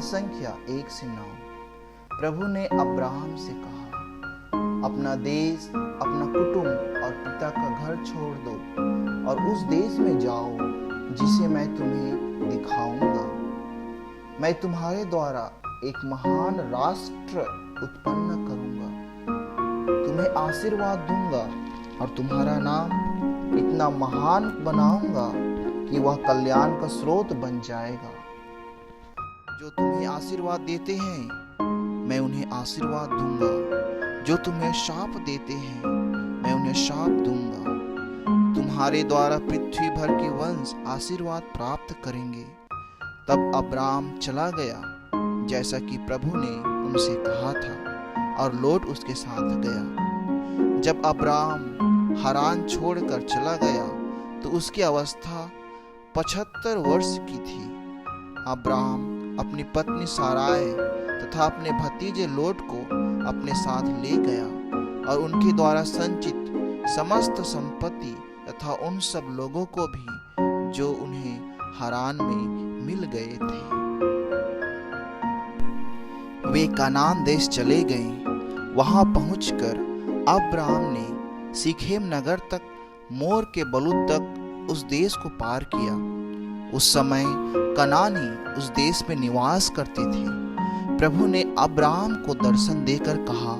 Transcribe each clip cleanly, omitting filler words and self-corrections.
संख्या 1 से 9। प्रभु ने अब्राहम से कहा, अपना देश, अपना कुटुंब और पिता का घर छोड़ दो और उस देश में जाओ जिसे मैं तुम्हें दिखाऊंगा। मैं तुम्हारे द्वारा एक महान राष्ट्र उत्पन्न करूंगा, तुम्हें आशीर्वाद दूंगा और तुम्हारा नाम इतना महान बनाऊंगा कि वह कल्याण का स्रोत बन जाएगा। जो तुम्हें आशीर्वाद देते हैं मैं उन्हें आशीर्वाद दूंगा, जो तुम्हें शाप देते हैं मैं उन्हें शाप दूंगा। तुम्हारे द्वारा पृथ्वी भर के वंश आशीर्वाद प्राप्त करेंगे। तब अब्राम चला गया जैसा कि प्रभु ने उनसे कहा था और लोट उसके साथ गया। जब अब्राम हारान छोड़कर चला गया तो उसकी अवस्था 75 वर्ष की थी। अब्राम अपनी पत्नी साराय तथा अपने भतीजे लोट को अपने साथ ले गया और उनके द्वारा संचित समस्त संपत्ति तथा उन सब लोगों को भी जो उन्हें हारान में मिल गए थे। वे कनान देश चले गए। वहां पहुंचकर अब्राम ने सीखेम नगर तक मोर के बलूत तक उस देश को पार किया। उस समय कनानी उस देश में निवास करते थे। प्रभु ने अब्राम को दर्शन देकर कहा,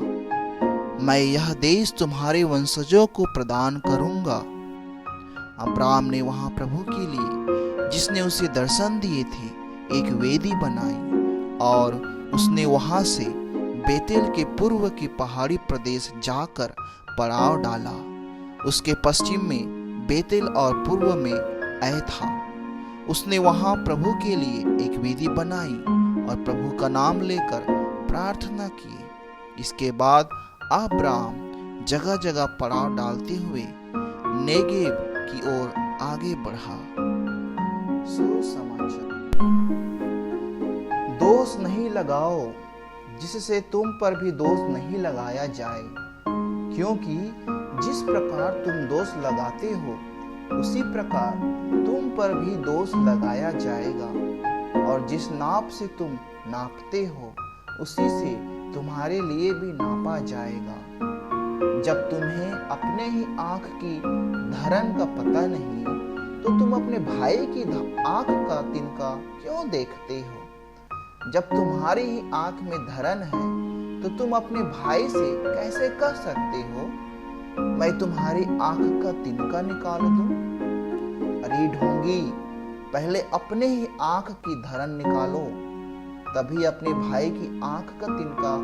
मैं यह देश तुम्हारे वंशजों को प्रदान करूंगा। अब्राम ने वहां प्रभु के लिए, जिसने उसे दर्शन दिए थे, एक वेदी बनाई और उसने वहां से बेतेल के पूर्व के पहाड़ी प्रदेश जाकर पड़ाव डाला। उसके पश्चिम में बेतेल और पूर्व में ऐ था। उसने वहां प्रभु के लिए एक वेदी बनाई और प्रभु का नाम लेकर प्रार्थना की। इसके बाद अब्राम जगह जगह पड़ाव डालते हुए नेगेव की ओर आगे बढ़ा। सुसमाचार। दोष नहीं लगाओ जिससे तुम पर भी दोष नहीं लगाया जाए, क्योंकि जिस प्रकार तुम दोष लगाते हो उसी प्रकार तुम पर भी दोष लगाया जाएगा, और जिस नाप से तुम नापते हो उसी से तुम्हारे लिए भी नापा जाएगा। जब तुम्हें अपने ही आंख की धरन का पता नहीं तो तुम अपने भाई की आंख का तिनका क्यों देखते हो? जब तुम्हारी ही आंख में धरन है तो तुम अपने भाई से कैसे कह सकते हो, मैं तुम्हारी आंख का तिनका निकाल दूं? अरे ढोंगी, पहले अपने ही आंख की धरन निकालो, तभी अपने भाई की आंख का तिनका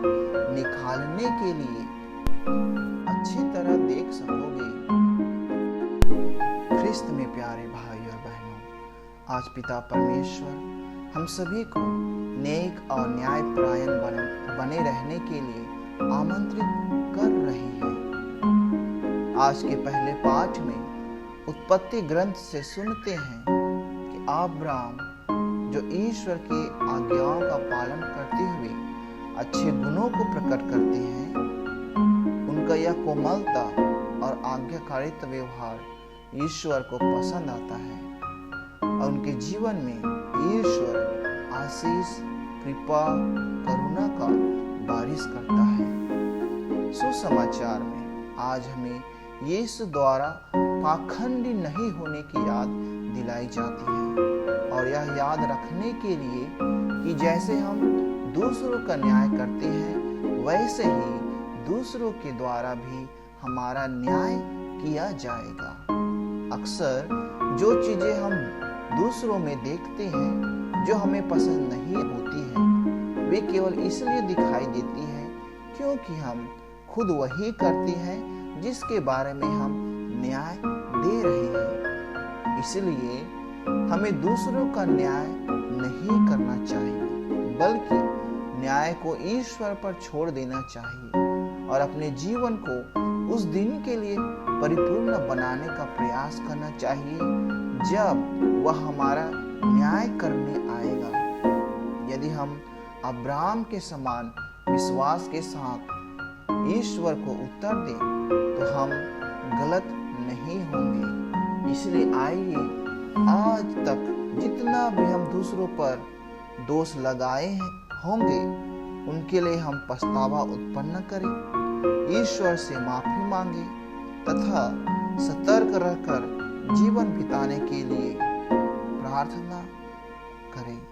निकालने के लिए अच्छी तरह देख सकोगे। ख्रिस्त में प्यारे भाई और बहनों, आज पिता परमेश्वर हम सभी को नेक और न्यायपरायण बने रहने के लिए आमंत्रित कर रही है। आज के पहले पाठ में उत्पत्ति ग्रंथ से सुनते हैं कि अब्राम जो ईश्वर के आज्ञाओं का पालन करते हुए अच्छे गुणों को प्रकट करते हैं, उनका यह कोमलता और आज्ञाकारिता व्यवहार ईश्वर को पसंद आता है और उनके जीवन में ईश्वर आशीष, कृपा, करुणा का बारिश करता है। सुसमाचार में आज हमें यीशु द्वारा पाखंडी नहीं होने की याद दिलाई जाती है, और यह याद रखने के लिए कि जैसे हम दूसरों का न्याय करते हैं वैसे ही दूसरों के द्वारा भी हमारा न्याय किया जाएगा। अक्सर जो चीजें हम दूसरों में देखते हैं जो हमें पसंद नहीं होती है, वे केवल इसलिए दिखाई देती है क्योंकि हम खुद वही करते हैं जिसके बारे में हम न्याय दे रहे हैं। इसलिए हमें दूसरों का न्याय नहीं करना चाहिए, बल्कि न्याय को ईश्वर पर छोड़ देना चाहिए और अपने जीवन को उस दिन के लिए परिपूर्ण बनाने का प्रयास करना चाहिए जब वह हमारा न्याय करने आएगा। यदि हम अब्राम के समान विश्वास के साथ ईश्वर को उत्तर दें तो हम गलत नहीं होंगे। इसलिए आइए आज तक जितना भी हम दूसरों पर दोष लगाए होंगे उनके लिए हम पछतावा उत्पन्न करें, ईश्वर से माफी मांगे तथा सतर्क रहकर जीवन बिताने के लिए प्रार्थना करें।